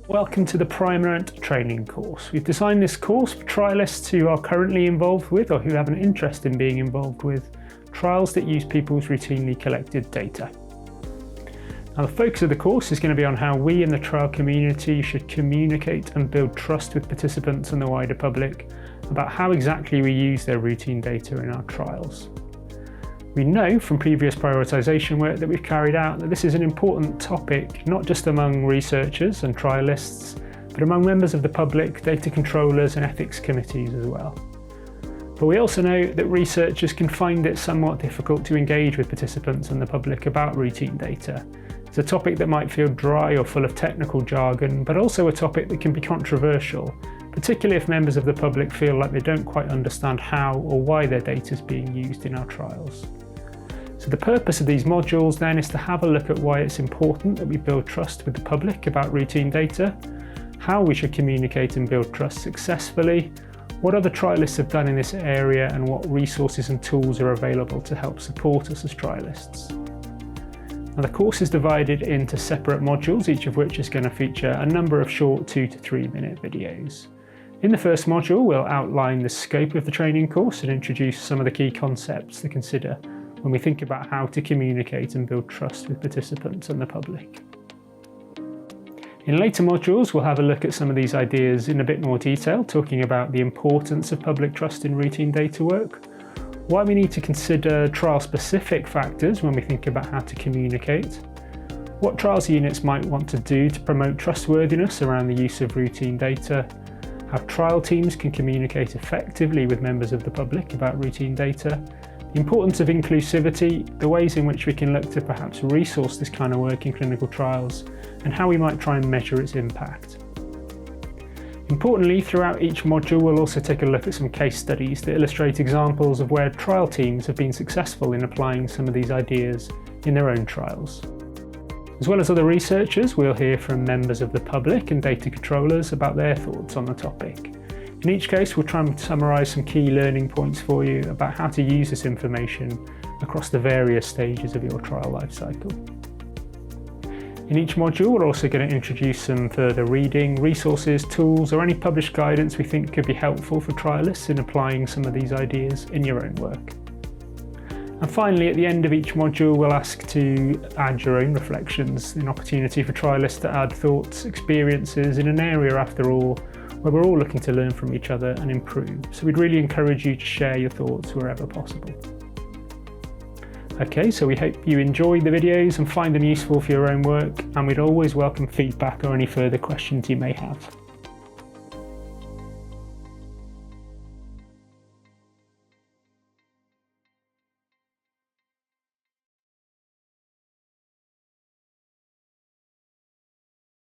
Welcome to the Primerant training course. We've designed this course for trialists who are currently involved with or who have an interest in being involved with trials that use people's routinely collected data. Now, the focus of the course is going to be on how we in the trial community should communicate and build trust with participants and the wider public about how exactly we use their routine data in our trials. We know from previous prioritisation work that we've carried out that this is an important topic, not just among researchers and trialists, but among members of the public, data controllers and ethics committees as well. But we also know that researchers can find it somewhat difficult to engage with participants and the public about routine data. It's a topic that might feel dry or full of technical jargon, but also a topic that can be controversial, particularly if members of the public feel like they don't quite understand how or why their data is being used in our trials. So the purpose of these modules then is to have a look at why it's important that we build trust with the public about routine data, how we should communicate and build trust successfully, what other trialists have done in this area, and what resources and tools are available to help support us as trialists. Now, the course is divided into separate modules, each of which is going to feature a number of short 2 to 3 minute videos. In the first module, we'll outline the scope of the training course and introduce some of the key concepts to consider when we think about how to communicate and build trust with participants and the public. In later modules, we'll have a look at some of these ideas in a bit more detail, talking about the importance of public trust in routine data work, why we need to consider trial-specific factors when we think about how to communicate, what trials units might want to do to promote trustworthiness around the use of routine data, how trial teams can communicate effectively with members of the public about routine data, the importance of inclusivity, the ways in which we can look to perhaps resource this kind of work in clinical trials, and how we might try and measure its impact. Importantly, throughout each module, we'll also take a look at some case studies that illustrate examples of where trial teams have been successful in applying some of these ideas in their own trials. As well as other researchers, we'll hear from members of the public and data controllers about their thoughts on the topic. In each case, we'll try and summarise some key learning points for you about how to use this information across the various stages of your trial lifecycle. In each module, we're also going to introduce some further reading, resources, tools, or any published guidance we think could be helpful for trialists in applying some of these ideas in your own work. And finally, at the end of each module, we'll ask to add your own reflections, an opportunity for trialists to add thoughts, experiences in an area, after all, where we're all looking to learn from each other and improve. So we'd really encourage you to share your thoughts wherever possible. Okay, so we hope you enjoyed the videos and find them useful for your own work, and we'd always welcome feedback or any further questions you may have.